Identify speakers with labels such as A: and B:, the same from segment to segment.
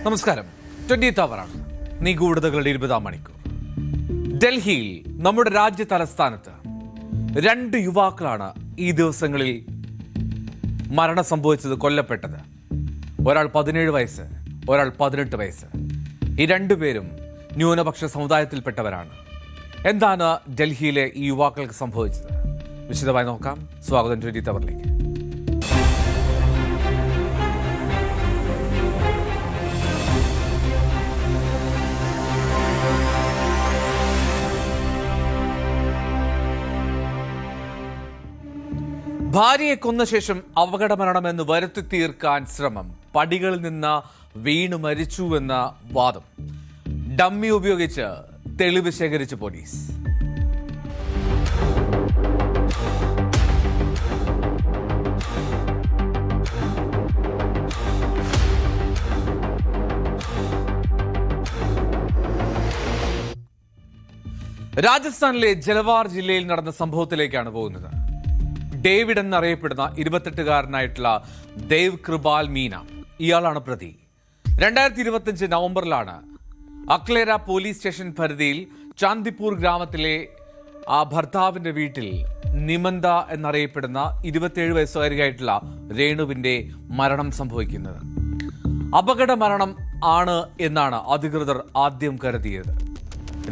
A: നമസ്കാരം. 20th അവറാണ് നിഗൂഢതകളുടെ 20-ാം മണിക്കൂർ. ഡൽഹിയിൽ നമ്മുടെ രാജ്യ തലസ്ഥാനത്ത് 2 യുവാക്കളാണ് ഈ ദിവസങ്ങളിൽ മരണം സംഭവിച്ചത്, കൊല്ലപ്പെട്ടത്. ഒരാൾ 17 വയസ്സ്, ഒരാൾ 18 വയസ്സ്. ഈ 2 പേരും ന്യൂനപക്ഷ സമുദായത്തിൽപ്പെട്ടവരാണ്. എന്താണ് ഡൽഹിയിലെ ഈ യുവാക്കൾക്ക് സംഭവിച്ചത്? വിശദമായി നോക്കാം. സ്വാഗതം 20th അവറിലേക്ക്. ഭാര്യയെ കൊന്ന ശേഷം അപകടമരണമെന്ന് വരുത്തി തീർക്കാൻ ശ്രമം, പടികളിൽ നിന്ന് വീണു മരിച്ചുവെന്ന വാദം, ഡമ്മി ഉപയോഗിച്ച് തെളിവ് ശേഖരിച്ച് പോലീസ്. രാജസ്ഥാനിലെ ജലവാർ ജില്ലയിൽ നടന്ന സംഭവത്തിലേക്കാണ് പോകുന്നത്. ഡേവിഡ് എന്നറിയപ്പെടുന്ന 28-കാരനായിട്ടുള്ള ദേവ് കൃപാൽ മീന, ഇയാളാണ് പ്രതി. 2025 നവംബറിലാണ് അക്ലേര പോലീസ് സ്റ്റേഷൻ പരിധിയിൽ ചാന്ദിപ്പൂർ ഗ്രാമത്തിലെ ആ ഭർത്താവിന്റെ വീട്ടിൽ നിമന്ത എന്നറിയപ്പെടുന്ന 27 വയസ്സുകാരിയായിട്ടുള്ള രേണുവിന്റെ മരണം സംഭവിക്കുന്നത്. അപകട മരണം ആണ് എന്നാണ് അധികൃതർ ആദ്യം കരുതിയത്.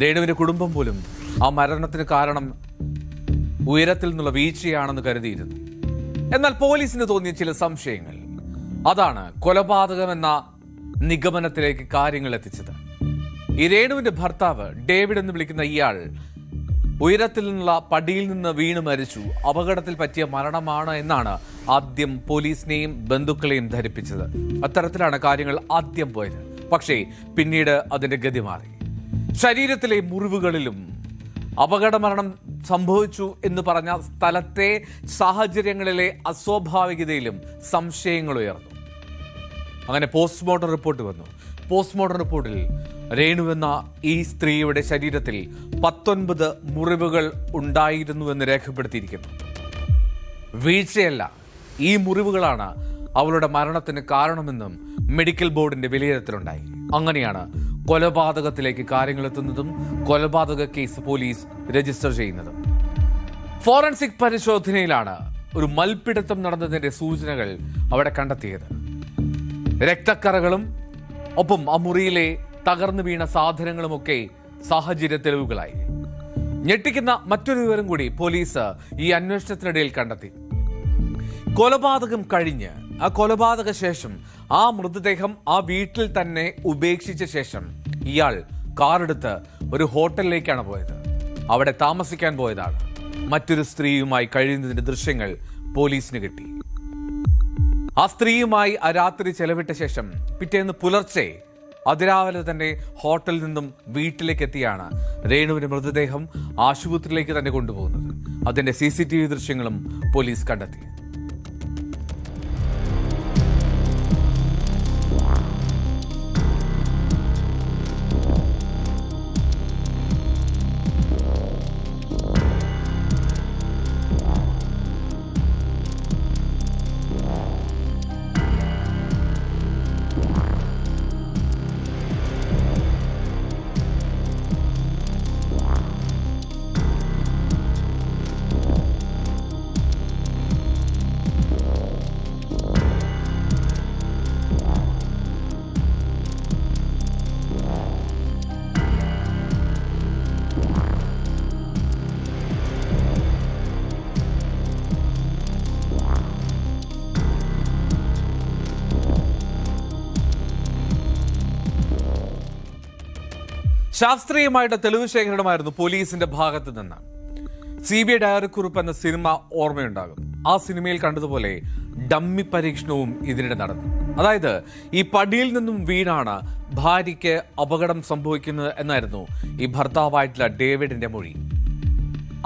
A: രേണുവിന്റെ കുടുംബം പോലും ആ മരണത്തിന് കാരണം ഉയരത്തിൽ നിന്നുള്ള വീഴ്ചയാണെന്ന് കരുതിയിരുന്നു. എന്നാൽ പോലീസിന് തോന്നിയ ചില സംശയങ്ങൾ, അതാണ് കൊലപാതകമെന്ന നിഗമനത്തിലേക്ക് കാര്യങ്ങൾ എത്തിച്ചത്. ഈ രേണുവിന്റെ ഭർത്താവ് ഡേവിഡ് എന്ന് വിളിക്കുന്ന ഇയാൾ ഉയരത്തിൽ നിന്നുള്ള പടിയിൽ നിന്ന് വീണ് മരിച്ചു, അപകടത്തിൽ പറ്റിയ മരണമാണ് എന്നാണ് ആദ്യം പോലീസിനെയും ബന്ധുക്കളെയും ധരിപ്പിച്ചത്. അത്തരത്തിലാണ് കാര്യങ്ങൾ ആദ്യം പോയത്. പക്ഷേ പിന്നീട് അതിന്റെ ഗതി മാറി. ശരീരത്തിലെ മുറിവുകളിലും അപകടമരണം സംഭവിച്ചു എന്ന് പറഞ്ഞ സ്ഥലത്തെ സാഹചര്യങ്ങളിലെ അസ്വാഭാവികതയിലും സംശയങ്ങൾ ഉയർന്നു. അങ്ങനെ പോസ്റ്റ്മോർട്ടം റിപ്പോർട്ട് വന്നു. പോസ്റ്റ്മോർട്ടം റിപ്പോർട്ടിൽ രേണു എന്ന ഈ സ്ത്രീയുടെ ശരീരത്തിൽ 19 മുറിവുകൾ ഉണ്ടായിരുന്നുവെന്ന് രേഖപ്പെടുത്തിയിരിക്കുന്നു. വീഴ്ചയല്ല, ഈ മുറിവുകളാണ് അവളുടെ മരണത്തിന് കാരണമെന്നും മെഡിക്കൽ ബോർഡിന്റെ വിലയിരുത്തലുണ്ടായി. അങ്ങനെയാണ് കൊലപാതകത്തിലേക്ക് കാര്യങ്ങൾ എത്തുന്നതും കൊലപാതക കേസ് പോലീസ് രജിസ്റ്റർ ചെയ്യുന്നതും. ഫോറൻസിക് പരിശോധനയിലാണ് ഒരു മൽപ്പിടുത്തം നടന്നതിന്റെ സൂചനകൾ അവിടെ കണ്ടെത്തിയത്. രക്തക്കറകളും ഒപ്പം ആ മുറിയിലെ തകർന്നു വീണ സാധനങ്ങളുമൊക്കെ സാഹചര്യ തെളിവുകളായി. ഞെട്ടിക്കുന്ന മറ്റൊരു വിവരം കൂടി പോലീസ് ഈ അന്വേഷണത്തിനിടയിൽ കണ്ടെത്തി. കൊലപാതകം കഴിഞ്ഞ് ആ കൊലപാതക ശേഷം ആ മൃതദേഹം ആ വീട്ടിൽ തന്നെ ഉപേക്ഷിച്ച ശേഷം ഇയാൾ കാറെടുത്ത് ഒരു ഹോട്ടലിലേക്കാണ് പോയത്. അവിടെ താമസിക്കാൻ പോയതാണ്. മറ്റൊരു സ്ത്രീയുമായി കഴിയുന്നതിന്റെ ദൃശ്യങ്ങൾ പോലീസിന് കിട്ടി. ആ സ്ത്രീയുമായി ആ രാത്രി ചെലവിട്ട ശേഷം പിറ്റേന്ന് പുലർച്ചെ അതിരാവിലെ തന്നെ ഹോട്ടലിൽ നിന്നും വീട്ടിലേക്ക് എത്തിയാണ് രേണുവിന്റെ മൃതദേഹം ആശുപത്രിയിലേക്ക് തന്നെ കൊണ്ടുപോകുന്നത്. അതിന്റെ CCTV ദൃശ്യങ്ങളും പോലീസ് കണ്ടെത്തി. ശാസ്ത്രീയമായിട്ട് തെളിവ് ശേഖരണമായിരുന്നു പോലീസിന്റെ ഭാഗത്ത് നിന്ന്. CBI ഡയറിക്കുറിപ്പ് എന്ന സിനിമ ഓർമ്മയുണ്ടാകും. ആ സിനിമയിൽ കണ്ടതുപോലെ ഡമ്മി പരീക്ഷണവും ഇതിനിടെ നടന്നു. അതായത് ഈ പടിയിൽ നിന്നും വീണാണ് ഭാര്യയ്ക്ക് അപകടം സംഭവിക്കുന്നത് എന്നായിരുന്നു ഈ ഭർത്താവായിട്ടുള്ള ഡേവിഡിന്റെ മൊഴി.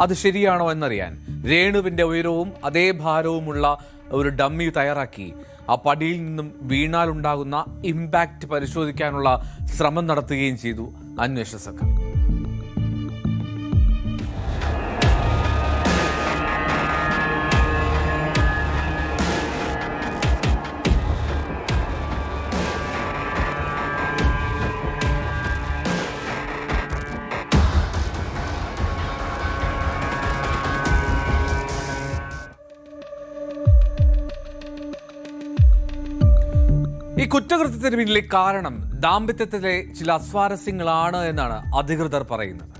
A: അത് ശരിയാണോ എന്നറിയാൻ രേണുവിന്റെ ഉയരവും അതേ ഭാരവുമുള്ള ഒരു ഡമ്മി തയ്യാറാക്കി ആ പടിയിൽ നിന്നും വീണാലുണ്ടാകുന്ന ഇമ്പാക്റ്റ് പരിശോധിക്കാനുള്ള ശ്രമം നടത്തുകയും ചെയ്തു അന്വേഷണ സംഘം. കുറ്റകൃത്യത്തിന് പിന്നിലെ കാരണം ദാമ്പത്യത്തിലെ ചില അസ്വാരസ്യങ്ങളാണ് എന്നാണ് അധികൃതർ പറയുന്നത്.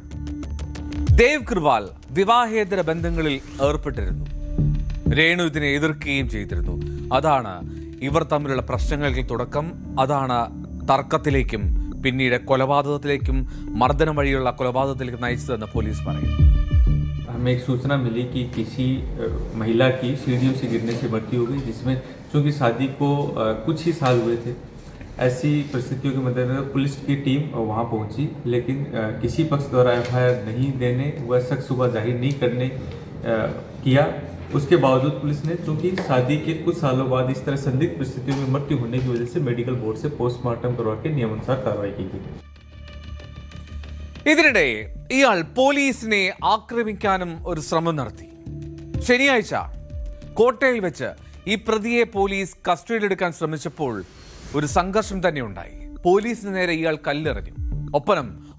A: ദേവ് കൃപാൽ വിവാഹേതര ബന്ധങ്ങളിൽ ഏർപ്പെട്ടിരുന്നു. രേണു ഇതിനെ എതിർക്കുകയും ചെയ്തിരുന്നു. അതാണ് ഇവർ തമ്മിലുള്ള പ്രശ്നങ്ങൾക്ക് തുടക്കം. അതാണ് തർക്കത്തിലേക്കും പിന്നീട് കൊലപാതകത്തിലേക്കും മർദ്ദനം വഴിയുള്ള കൊലപാതകത്തിലേക്കും നയിച്ചതെന്ന് പോലീസ് പറയുന്നു.
B: हमें एक सूचना मिली कि किसी महिला की सीढ़ियों से गिरने से मृत्यु हो गई, जिसमें चूंकि शादी को कुछ ही साल हुए थे। ऐसी परिस्थितियों के मद्देनजर पुलिस की टीम वहां पहुंची, लेकिन किसी पक्ष द्वारा एफआईआर नहीं देने व शक सुबह जाहिर नहीं करने किया। उसके बावजूद पुलिस ने चूंकि शादी के कुछ सालों बाद इस तरह संदिग्ध परिस्थितियों में मृत्यु होने की वजह से मेडिकल बोर्ड से पोस्टमार्टम करवा के नियमानुसार कार्रवाई की गई।
A: ഇതിനിടെ ഇയാൾ പോലീസിനെ ആക്രമിക്കാനും ഒരു ശ്രമം നടത്തി. ശനിയാഴ്ച കോട്ടയിൽ വെച്ച് ഈ പ്രതിയെ പോലീസ് കസ്റ്റഡിയിലെടുക്കാൻ ശ്രമിച്ചപ്പോൾ ഒരു സംഘർഷം തന്നെ ഉണ്ടായി. പോലീസിന് നേരെ ഇയാൾ കല്ലെറിഞ്ഞു.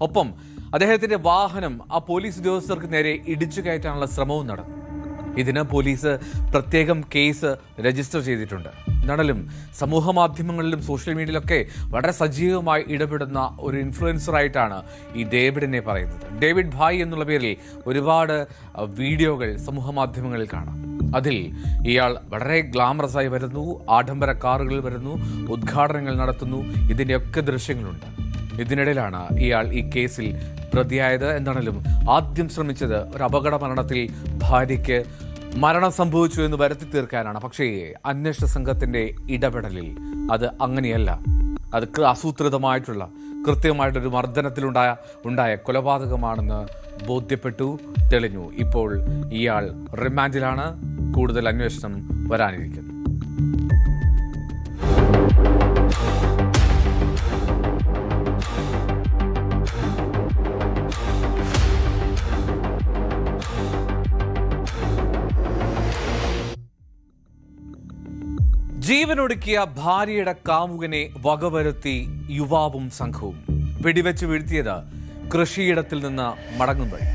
A: ഒപ്പം അദ്ദേഹത്തിന്റെ വാഹനം ആ പോലീസ് ഉദ്യോഗസ്ഥർക്ക് നേരെ ഇടിച്ചു കയറ്റാനുള്ള ശ്രമവും നടന്നു. ഇതിന് പോലീസ് പ്രത്യേകം കേസ് രജിസ്റ്റർ ചെയ്തിട്ടുണ്ട്. എന്നാലും സമൂഹ മാധ്യമങ്ങളിലും സോഷ്യൽ മീഡിയയിലൊക്കെ വളരെ സജീവമായി ഇടപെടുന്ന ഒരു ഇൻഫ്ലുവൻസറായിട്ടാണ് ഈ ഡേവിഡിനെ പറയുന്നത്. ഡേവിഡ് ഭായ് എന്നുള്ള പേരിൽ ഒരുപാട് വീഡിയോകൾ സമൂഹ മാധ്യമങ്ങളിൽ കാണാം. അതിൽ ഇയാൾ വളരെ ഗ്ലാമറസായി വരുന്നു, ആഡംബര കാറുകളിൽ വരുന്നു, ഉദ്ഘാടനങ്ങൾ നടത്തുന്നു. ഇതിൻ്റെയൊക്കെ ദൃശ്യങ്ങളുണ്ട്. ഇതിനിടയിലാണ് ഇയാൾ ഈ കേസിൽ പ്രതിയായത്. എന്താണെങ്കിലും ആദ്യം ശ്രമിച്ചത് ഒരു അപകട മരണത്തിൽ ഭാര്യയ്ക്ക് മരണം സംഭവിച്ചു എന്ന് വരുത്തി തീർക്കാനാണ്. പക്ഷേ അന്വേഷണ സംഘത്തിന്റെ ഇടപെടലിൽ അത് അങ്ങനെയല്ല. അത് ആസൂത്രിതമായിട്ടുള്ള കൃത്യമായിട്ടൊരു മർദ്ദനത്തിലുണ്ടായ കൊലപാതകമാണെന്ന് ബോധ്യപ്പെട്ടു, തെളിഞ്ഞു. ഇപ്പോൾ ഇയാൾ റിമാൻഡിലാണ്. കൂടുതൽ അന്വേഷണം വരാനിരിക്കുന്നു. ജീവനൊടുക്കിയ ഭാര്യയുടെ കാമുകനെ വകവരുത്തി യുവാവും സംഘവും. വെടിവെച്ച് വീഴ്ത്തിയത് കൃഷിയിടത്തിൽ നിന്ന് മടങ്ങും വഴി.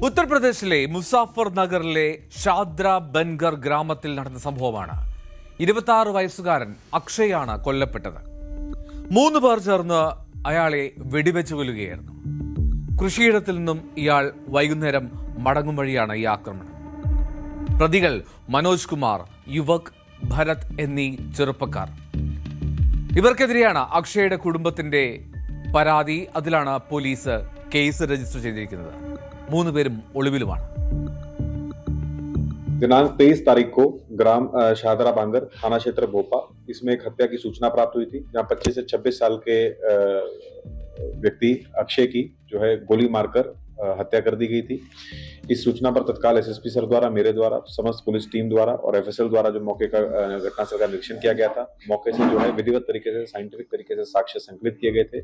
A: ഉത്തർപ്രദേശിലെ മുസാഫർ നഗറിലെ ഷാദ്ര ബൻഗർ ഗ്രാമത്തിൽ നടന്ന സംഭവമാണ്. 26 വയസ്സുകാരൻ അക്ഷയാണ് കൊല്ലപ്പെട്ടത്. 3 പേർ ചേർന്ന് അയാളെ വെടിവെച്ച് കൊല്ലുകയായിരുന്നു. കൃഷിയിടത്തിൽ നിന്നും ഇയാൾ വൈകുന്നേരം മടങ്ങും വഴിയാണ് ഈ ആക്രമണം. പ്രതികൾ മനോജ് കുമാർ, യുവക്, ഭരത് എന്നീ ചെറുപ്പക്കാർ. ഇവർക്കെതിരെയാണ് അക്ഷയുടെ കുടുംബത്തിന്റെ പരാതി. അതിലാണ് പോലീസ് കേസ് രജിസ്റ്റർ ചെയ്തിരിക്കുന്നത്. 3 പേരും ഒളിവിലുമാണ്.
C: दिनांक 23 तारीख को ग्राम शाहदरा बांगर थाना क्षेत्र भोपा इसमें एक हत्या की सूचना प्राप्त हुई थी, जहां 25 से 26 साल के व्यक्ति अक्षय की जो है गोली मारकर हत्या कर दी गई थी। इस सूचना पर तत्काल एसएसपी सर द्वारा, मेरे द्वारा, समस्त पुलिस टीम द्वारा और एफएसएल द्वारा जो मौके का घटनास्थल का निरीक्षण किया गया था, मौके से जो है विधिवत तरीके से, साइंटिफिक तरीके से साक्ष्य संकलित किए गए थे।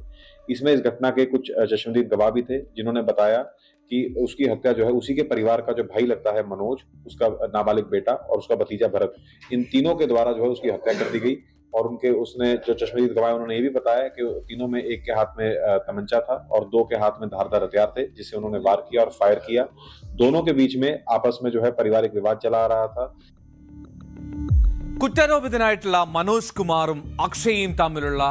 C: इसमें इस घटना के कुछ चश्मदीद गवाह भी थे, जिन्होंने बताया कि उसकी हत्या जो है उसी के परिवार का जो भाई लगता है मनोज, उसका नाबालिग बेटा और उसका भतीजा भरत, इन तीनों के द्वारा जो है उसकी हत्या कर दी गई। और उनके उसने जो चश्मदीद गवाह उन्होंने ये भी बताया कि तीनों में एक के हाथ में तमंचा था और 2 के हाथ में धारदार हथियार थे, जिससे उन्होंने वार किया और फायर किया। दोनों के बीच में आपस में जो है पारिवारिक विवाद चला आ रहा था।
A: കുറ്റാരോപിതനായിട്ടുള്ള മനോജ് കുമാറും അക്ഷയും തമ്മിലുള്ള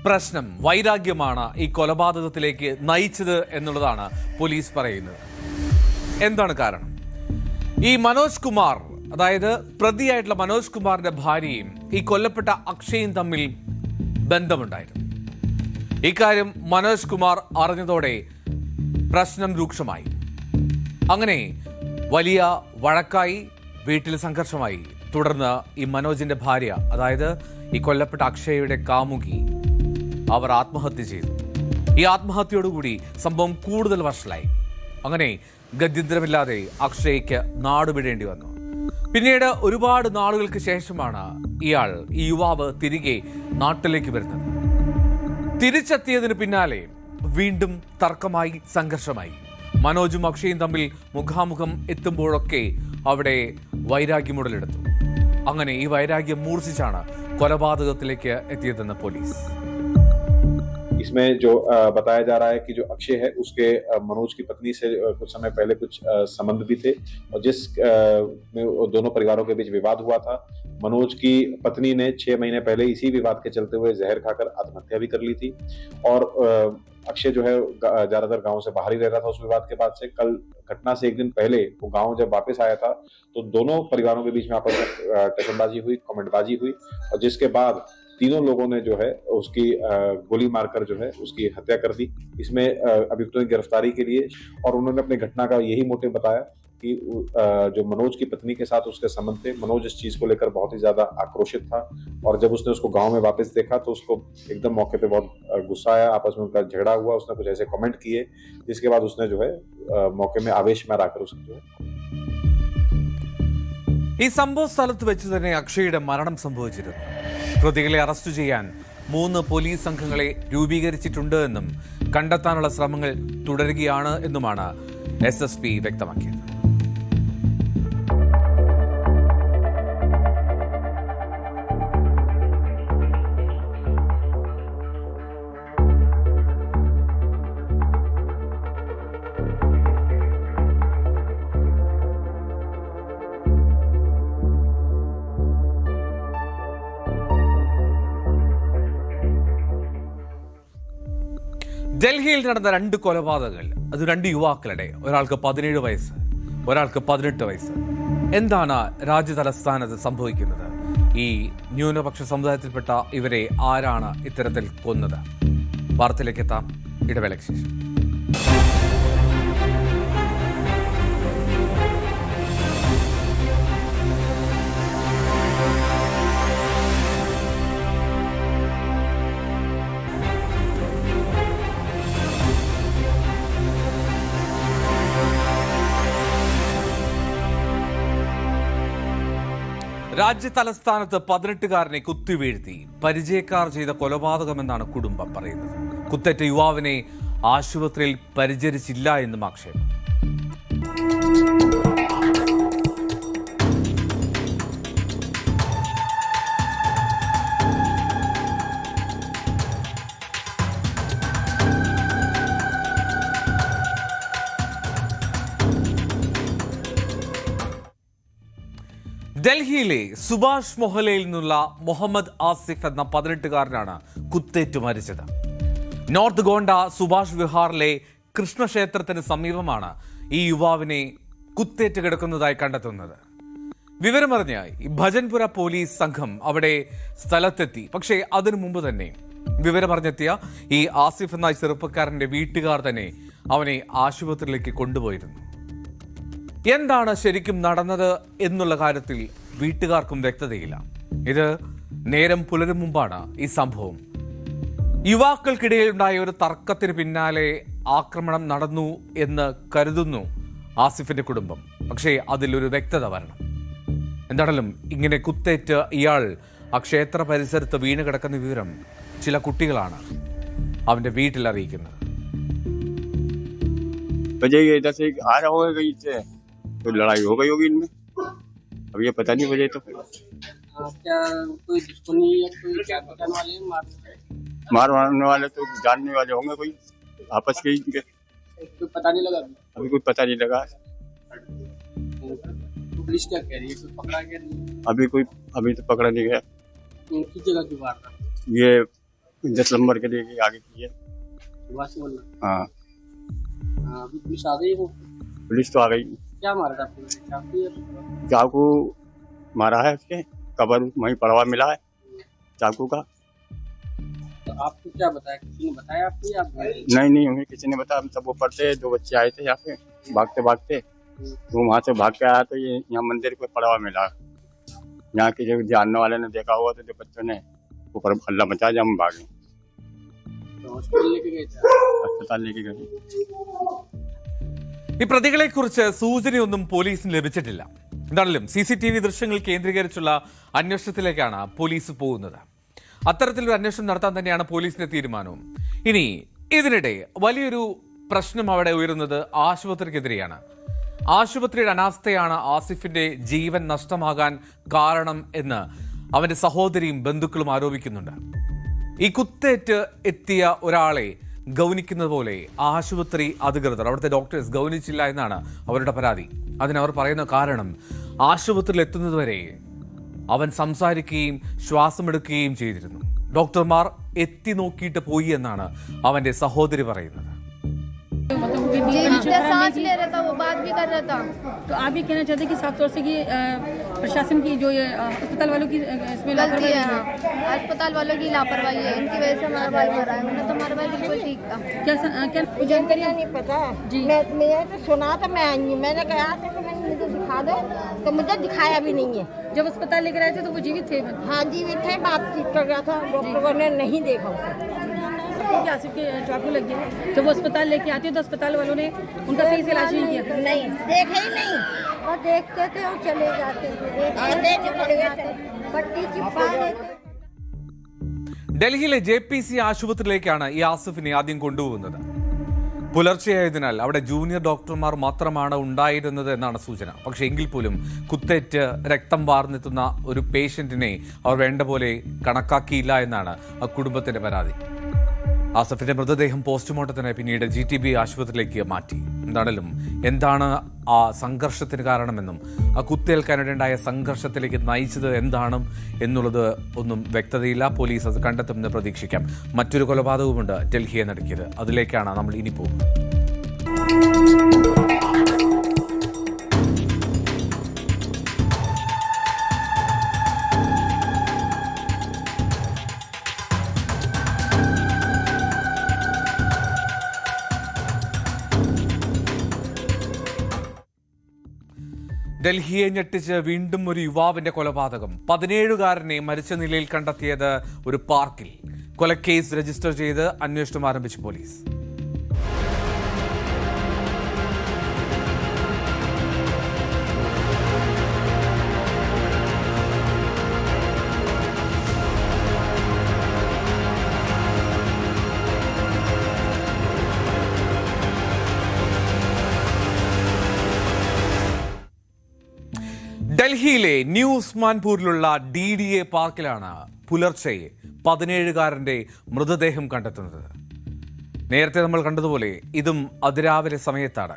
A: പ്രശ്നം, വൈരാഗ്യമാണ് ഈ കൊലപാതകത്തിലേക്ക് നയിച്ചത് എന്നുള്ളതാണ് പോലീസ് പറയുന്നത്. എന്താണ് കാരണം? ഈ മനോജ് കുമാർ, അതായത് പ്രതിയായിട്ടുള്ള മനോജ് കുമാറിന്റെ ഭാര്യയും ഈ കൊല്ലപ്പെട്ട അക്ഷയും തമ്മിൽ ബന്ധമുണ്ടായിരുന്നു. ഇക്കാര്യം മനോജ് കുമാർ അറിഞ്ഞതോടെ പ്രശ്നം രൂക്ഷമായി. അങ്ങനെ വലിയ വഴക്കായി, വീട്ടിൽ സംഘർഷമായി. തുടർന്ന് ഈ മനോജിന്റെ ഭാര്യ, അതായത് ഈ കൊല്ലപ്പെട്ട അക്ഷയയുടെ കാമുകി, അവർ ആത്മഹത്യ ചെയ്തു. ഈ ആത്മഹത്യയോടുകൂടി സംഭവം കൂടുതൽ വഷളായി. അങ്ങനെ ഗത്യന്തരമില്ലാതെ അക്ഷയ്ക്ക് നാടുവിടേണ്ടി വന്നു. പിന്നീട് ഒരുപാട് നാളുകൾക്ക് ശേഷമാണ് ഈ യുവാവ് തിരികെ നാട്ടിലേക്ക് വരുന്നത്. തിരിച്ചെത്തിയതിന് പിന്നാലെ വീണ്ടും തർക്കമായി, സംഘർഷമായി. മനോജും അക്ഷയും തമ്മിൽ മുഖാമുഖം എത്തുമ്പോഴൊക്കെ അവിടെ വൈരാഗ്യം ഉടലെടുത്തു. അങ്ങനെ ഈ വൈരാഗ്യം മൂർച്ഛിച്ചാണ് കൊലപാതകത്തിലേക്ക് എത്തിയതെന്ന് പോലീസ്.
C: इसमें जो बताया जा रहा है कि जो अक्षय है उसके मनोज की पत्नी से कुछ समय पहले कुछ संबंध भी थे और जिस में दोनों परिवारों के बीच विवाद हुआ था। मनोज की पत्नी ने 6 महीने पहले इसी विवाद के चलते हुए जहर खाकर आत्महत्या भी कर ली थी और अक्षय जो है ज्यादातर गांव से बाहर ही रह रहा था उस विवाद के बाद से। कल घटना से एक दिन पहले वो गांव जब वापस आया था तो दोनों परिवारों के बीच में आपस में टकरारबाजी हुई, कमेंटबाजी हुई और जिसके बाद तीनों लोगों ने जो है उसकी गोली मारकर जो है उसकी हत्या कर दी। इसमें अभियुक्तों की गिरफ्तारी के लिए और उन्होंने अपने घटना का यही मोटिव बताया कि जो मनोज की पत्नी के साथ उसके संबंध थे। मनोज इस चीज को लेकर बहुत ही ज्यादा आक्रोशित था और जब उसने उसको गांव में वापस देखा तो उसको एकदम मौके पे बहुत गुस्सा आया, आपस में उनका झगड़ा हुआ, उसने कुछ ऐसे कमेंट किए जिसके बाद उसने जो है मौके में आवेश में आकर उसको जो है
A: ഈ സംഭവ സ്ഥലത്ത് വെച്ച് തന്നെ അക്ഷയുടെ മരണം സംഭവിച്ചിരുന്നു. പ്രതികളെ അറസ്റ്റ് ചെയ്യാൻ 3 പോലീസ് സംഘങ്ങളെ രൂപീകരിച്ചിട്ടുണ്ട് എന്നും കണ്ടെത്താനുള്ള ശ്രമങ്ങൾ തുടരുകയാണ് എന്നുമാണ് SSP വ്യക്തമാക്കിയത്. ഡൽഹിയിൽ നടന്ന 2 കൊലപാതകങ്ങൾ, അത് 2 യുവാക്കളുടെ, ഒരാൾക്ക് 17 വയസ്സ്, ഒരാൾക്ക് 18 വയസ്സ്. എന്താണ് രാജ്യതലസ്ഥാനത്ത് സംഭവിക്കുന്നത്? ഈ ന്യൂനപക്ഷ സമുദായത്തിൽപ്പെട്ട ഇവരെ ആരാണ് ഇത്തരത്തിൽ കൊന്നത്? വാർത്തയിലേക്ക് എത്താം ഇടവേളയ്ക്ക് ശേഷം. രാജ്യതലസ്ഥാനത്ത് 18-കാരനെ കുത്തിവീഴ്ത്തി പരിചയക്കാർ ചെയ്ത കൊലപാതകമെന്നാണ് കുടുംബം പറയുന്നത്. കുത്തേറ്റ യുവാവിനെ ആശുപത്രിയിൽ പരിചരിച്ചില്ല എന്നും ആക്ഷേപം. ഡൽഹിയിലെ സുഭാഷ് മൊഹലയിൽ നിന്നുള്ള മുഹമ്മദ് ആസിഫ് എന്ന 18-കാരനാണ് കുത്തേറ്റു മരിച്ചത്. നോർത്ത് ഗോണ്ട സുഭാഷ് വിഹാറിലെ കൃഷ്ണക്ഷേത്രത്തിന് സമീപമാണ് ഈ യുവാവിനെ കുത്തേറ്റ് കിടക്കുന്നതായി കണ്ടെത്തുന്നത്. വിവരമറിഞ്ഞ ഭജൻപുര പോലീസ് സംഘം അവിടെ സ്ഥലത്തെത്തി. പക്ഷേ അതിനു മുമ്പ് തന്നെ വിവരമറിഞ്ഞെത്തിയ ഈ ആസിഫ് എന്ന ചെറുപ്പക്കാരന്റെ വീട്ടുകാർ തന്നെ അവനെ ആശുപത്രിയിലേക്ക് കൊണ്ടുപോയിരുന്നു. എന്താണ് ശരിക്കും നടന്നത് എന്നുള്ള കാര്യത്തിൽ വീട്ടുകാർക്കും വ്യക്തതയില്ല. ഇത് നേരം പുലരും മുമ്പാണ് ഈ സംഭവം. യുവാക്കൾക്കിടയിലുണ്ടായ ഒരു തർക്കത്തിന് പിന്നാലെ ആക്രമണം നടന്നു എന്ന് കരുതുന്നു ആസിഫിന്റെ കുടുംബം. പക്ഷേ അതിലൊരു വ്യക്തത വരണം. എന്താണെങ്കിലും ഇങ്ങനെ കുത്തേറ്റ് ഇയാൾ ആ ക്ഷേത്ര പരിസരത്ത് വീണ് കിടക്കുന്ന വിവരം ചില കുട്ടികളാണ് അവന്റെ വീട്ടിൽ അറിയിക്കുന്നത്.
D: तो लड़ाई हो गई होगी इनमें, अब ये पता नहीं वजह तो
E: क्या कोई दुश्मनी या कोई क्या पहचान वाले
D: मारने वाले तो जानने वाले होंगे कोई आपस के ही के।
E: कोई पता नहीं लगा
D: अभी कोई पता नहीं लगा।
E: पुलिस क्या कह रही है, कोई पकड़ा गया नहीं?
D: अभी तो पकड़ा नहीं गया।
E: किस जगह की बात है
D: ये 10 नंबर के लिए आगे की है। हाँ
E: अभी पुलिस आ गई है?
D: पुलिस तो आ गई।
E: क्या मारा था?
D: चाकू मारा है उसके, कबर वहीं पड़ा हुआ मिला है चाकू का।
E: तो आपको क्या बताया, किसी ने बताया आपको या आप?
D: नहीं हमें किसी ने बताया। हम सब ऊपर थे, 2 बच्चे आए थे यहाँ पे भागते तो वहाँ से भाग के आया तो ये यहाँ मंदिर पे पड़ा हुआ मिला। यहाँ के जो जानने वाले ने देखा हुआ तो जो बच्चों ने ऊपर हल्ला मचा जब हम भागे।
E: हॉस्पिटल लेके गए थे?
D: अस्पताल लेके गए।
A: ഈ പ്രതികളെക്കുറിച്ച് സൂചനയൊന്നും പോലീസിന് ലഭിച്ചിട്ടില്ല. എന്താണെങ്കിലും CCTV ദൃശ്യങ്ങൾ കേന്ദ്രീകരിച്ചുള്ള അന്വേഷണത്തിലേക്കാണ് പോലീസ് പോകുന്നത്. അത്തരത്തിലൊരു അന്വേഷണം നടത്താൻ തന്നെയാണ് പോലീസിന്റെ തീരുമാനവും. ഇനി ഇതിനിടെ വലിയൊരു പ്രശ്നം അവിടെ ഉയരുന്നത് ആശുപത്രിക്കെതിരെയാണ്. ആശുപത്രിയുടെ അനാസ്ഥയാണ് ആസിഫിന്റെ ജീവൻ നഷ്ടമാകാൻ കാരണം എന്ന് അവന്റെ സഹോദരിയും ബന്ധുക്കളും ആരോപിക്കുന്നുണ്ട്. ഈ കുത്തേറ്റ് എത്തിയ ഒരാളെ ഗൗനിക്കുന്നത് പോലെ ആശുപത്രി അധികൃതർ, അവിടുത്തെ ഡോക്ടേഴ്സ് ഗൗനിച്ചില്ല എന്നാണ് അവരുടെ പരാതി. അതിനവർ പറയുന്ന കാരണം ആശുപത്രിയിൽ എത്തുന്നതുവരെ അവൻ സംസാരിക്കുകയും ശ്വാസമെടുക്കുകയും ചെയ്തിരുന്നു. ഡോക്ടർമാർ എത്തി നോക്കിയിട്ട് പോയി എന്നാണ് അവന്റെ സഹോദരി പറയുന്നത്.
F: सांस ले रहा था, वो बात भी कर रहा था।
G: तो आप भी कहना चाहते हैं कि साफ तौर से कि प्रशासन की जो ये अस्पताल वालों की इसमें
F: गलती है, अस्पताल वालों की लापरवाही है, इनकी वजह से हमारा भाई मरा है, वरना तो हमारा भाई बिल्कुल ठीक था।
G: क्या
H: जानकारी नहीं पता
G: जी।
H: मैं तो सुना था, मैं आई, मैंने कहा था कि मुझे दिखा दो, तो मुझे दिखाया भी नहीं है।
G: जब अस्पताल लेकर आए थे तो वो जीवित थे?
H: हाँ जीवित थे, बातचीत कर रहा था, डॉक्टरों ने नहीं देखा।
G: आसिफ के चाकू लग गया। जब वो अस्पताल लेके आते हैं तो अस्पताल वालों ने उनका सही से इलाज नहीं किया?
H: नहीं देखा ही नहीं, और देखते थे और चले जाते थे, पट्टी चिपका देते।
A: ഡൽഹിയിലെ JPC ആശുപത്രിയിലേക്കാണ് ഈ ആസിഫിനെ ആദ്യം കൊണ്ടുപോകുന്നത്. പുലർച്ചെയായതിനാൽ അവിടെ ജൂനിയർ ഡോക്ടർമാർ മാത്രമാണ് ഉണ്ടായിരുന്നത് എന്നാണ് സൂചന. പക്ഷേ എങ്കിൽ പോലും കുത്തേറ്റ് രക്തം വാർന്നെത്തുന്ന ഒരു പേഷ്യന്റിനെ അവർ വേണ്ട പോലെ കണക്കാക്കിയില്ല എന്നാണ് ആ കുടുംബത്തിന്റെ പരാതി. ആസിഫിന്റെ മൃതദേഹം പോസ്റ്റ്മോർട്ടത്തിന് പിന്നീട് GTB ആശുപത്രിയിലേക്ക് മാറ്റി. എന്താണെങ്കിലും എന്താണ് ആ സംഘർഷത്തിന് കാരണമെന്നും ആ കുത്തേൽക്കാനിടയുണ്ടായ സംഘർഷത്തിലേക്ക് നയിച്ചത് എന്താണ് എന്നുള്ളത് ഒന്നും വ്യക്തതയില്ല. പോലീസ് അത് കണ്ടെത്തുമെന്ന് പ്രതീക്ഷിക്കാം. മറ്റൊരു കൊലപാതകവുമുണ്ട് ഡൽഹിയെ നടുക്കിയത്. അതിലേക്കാണ് നമ്മൾ ഇനി പോകുന്നത്. ഡൽഹിയെ ഞെട്ടിച്ച് വീണ്ടും ഒരു യുവാവിന്റെ കൊലപാതകം. 17-കാരനെ മരിച്ച നിലയിൽ കണ്ടെത്തിയത് ഒരു പാർക്കിൽ. കൊലക്കേസ് രജിസ്റ്റർ ചെയ്ത് അന്വേഷണം ആരംഭിച്ചു പോലീസ്. ഡൽഹിയിലെ ന്യൂ ഉസ്മാൻപൂരിലുള്ള DDA പാർക്കിലാണ് പുലർച്ചെ 17-കാരന്റെ മൃതദേഹം കണ്ടെത്തുന്നത്. നേരത്തെ നമ്മൾ കണ്ടതുപോലെ ഇതും അതിരാവിലെ സമയത്താണ്.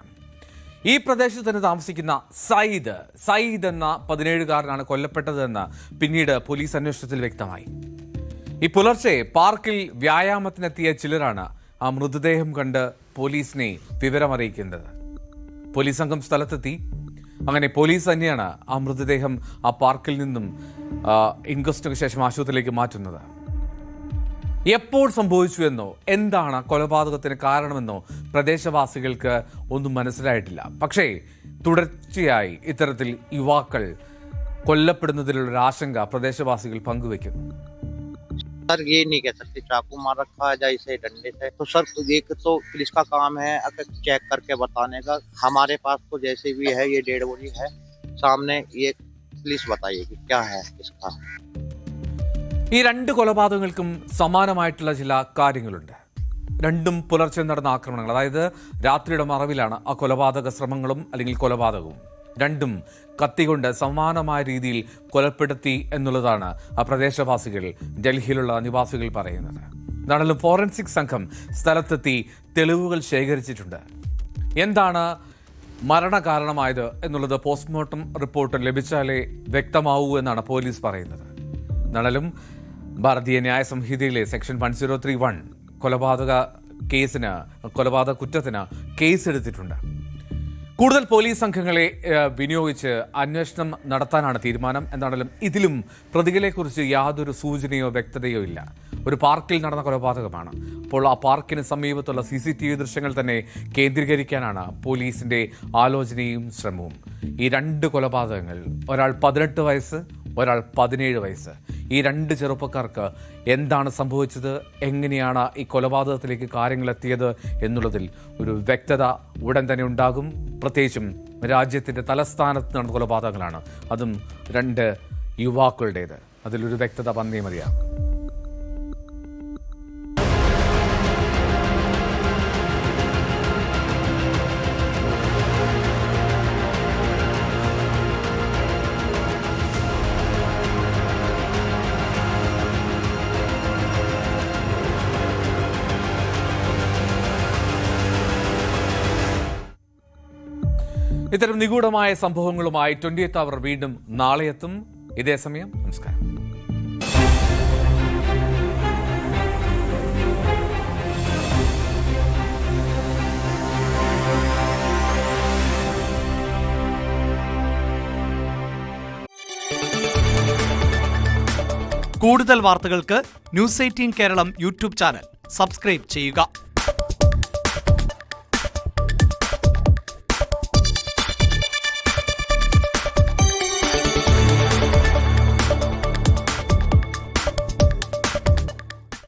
A: ഈ പ്രദേശത്ത് തന്നെ താമസിക്കുന്ന സയ്യിദ് എന്ന 17-കാരനാണ് കൊല്ലപ്പെട്ടതെന്ന് പിന്നീട് പോലീസ് അന്വേഷണത്തിൽ വ്യക്തമായി. ഈ പുലർച്ചെ പാർക്കിൽ വ്യായാമത്തിനെത്തിയ ചിലരാണ് ആ മൃതദേഹം കണ്ട് പോലീസിനെ വിവരമറിയിക്കുന്നത്. പോലീസ് സംഘം സ്ഥലത്തെത്തി. അങ്ങനെ പോലീസ് തന്നെയാണ് ആ മൃതദേഹം ആ പാർക്കിൽ നിന്നും ഇൻക്വസ്റ്റിന് ശേഷം ആശുപത്രിയിലേക്ക് മാറ്റുന്നത്. എപ്പോൾ സംഭവിച്ചു എന്നോ എന്താണ് കൊലപാതകത്തിന് കാരണമെന്നോ പ്രദേശവാസികൾക്ക് ഒന്നും മനസ്സിലായിട്ടില്ല. പക്ഷേ തുടർച്ചയായി ഇത്തരത്തിൽ യുവാക്കൾ കൊല്ലപ്പെടുന്നതിലുള്ള ആശങ്ക പ്രദേശവാസികൾ പങ്കുവയ്ക്കുന്നു.
I: सर ये नहीं कह सकते चाकू मार रखा है जैसे डंडे से, तो सर एक तो पुलिस का काम है अगर चेक करके बताने का। हमारे पास तो जैसे भी है ये डेड बॉडी है सामने, ये पुलिस बताइएगी क्या है इसका।
A: ഈ രണ്ട് കൊലപാതകങ്ങൾക്കും സമാനമായിട്ടുള്ള ചില കാര്യങ്ങളുണ്ട്. രണ്ടും പുലർച്ചെ നടന്ന ആക്രമണങ്ങൾ, അതായത് രാത്രിയുടെ മറവിലാണ് ആ കൊലപാതക ശ്രമങ്ങളും അല്ലെങ്കിൽ കൊലപാതകവും. രണ്ടും കത്തികൊണ്ട് സമാനമായ രീതിയിൽ കൊലപ്പെടുത്തി എന്നുള്ളതാണ് ആ പ്രദേശവാസികൾ, ഡൽഹിയിലുള്ള നിവാസികൾ പറയുന്നത്. എന്നാണെങ്കിലും ഫോറൻസിക് സംഘം സ്ഥലത്തെത്തി തെളിവുകൾ ശേഖരിച്ചിട്ടുണ്ട്. എന്താണ് മരണകാരണമായത് എന്നുള്ളത് പോസ്റ്റ്മോർട്ടം റിപ്പോർട്ട് ലഭിച്ചാലേ വ്യക്തമാവൂ എന്നാണ് പോലീസ് പറയുന്നത്. എന്നാലും ഭാരതീയ ന്യായ സംഹിതയിലെ സെക്ഷൻ 1031 കൊലപാതക കുറ്റത്തിന് കേസെടുത്തിട്ടുണ്ട്. കൂടുതൽ പോലീസ് സംഘങ്ങളെ വിനിയോഗിച്ച് അന്വേഷണം നടത്താനാണ് തീരുമാനം. എന്താണെങ്കിലും ഇതിലും പ്രതികളെക്കുറിച്ച് യാതൊരു സൂചനയോ വ്യക്തതയോ ഇല്ല. ഒരു പാർക്കിൽ നടന്ന കൊലപാതകമാണ്. അപ്പോൾ ആ പാർക്കിന് സമീപത്തുള്ള CCTV ദൃശ്യങ്ങൾ തന്നെ കേന്ദ്രീകരിക്കാനാണ് പോലീസിന്റെ ആലോചനയും ശ്രമവും. ഈ രണ്ട് കൊലപാതകങ്ങൾ, ഒരാൾ 18 വയസ്സ്, ഒരാൾ 17 വയസ്സ്. ഈ രണ്ട് ചെറുപ്പക്കാർക്ക് എന്താണ് സംഭവിച്ചത്, എങ്ങനെയാണ് ഈ കൊലപാതകത്തിലേക്ക് കാര്യങ്ങൾ എത്തിയത് എന്നുള്ളതിൽ ഒരു വ്യക്തത ഉടൻ തന്നെ ഉണ്ടാകും. പ്രത്യേകിച്ചും രാജ്യത്തിൻ്റെ തലസ്ഥാനത്ത് നടന്ന കൊലപാതകങ്ങളാണ്, അതും രണ്ട് യുവാക്കളുടേത്. അതിലൊരു വ്യക്തത വന്നേ മതിയാകും. ഇത്തരം നിഗൂഢമായ സംഭവങ്ങളുമായി 20th അവർ വീണ്ടും നാളെ എത്തും. ഇതേ സമയം. നമസ്കാരം.
J: കൂടുതൽ വാർത്തകൾക്ക് News 18 Keralam YouTube channel subscribe ചെയ്യുക.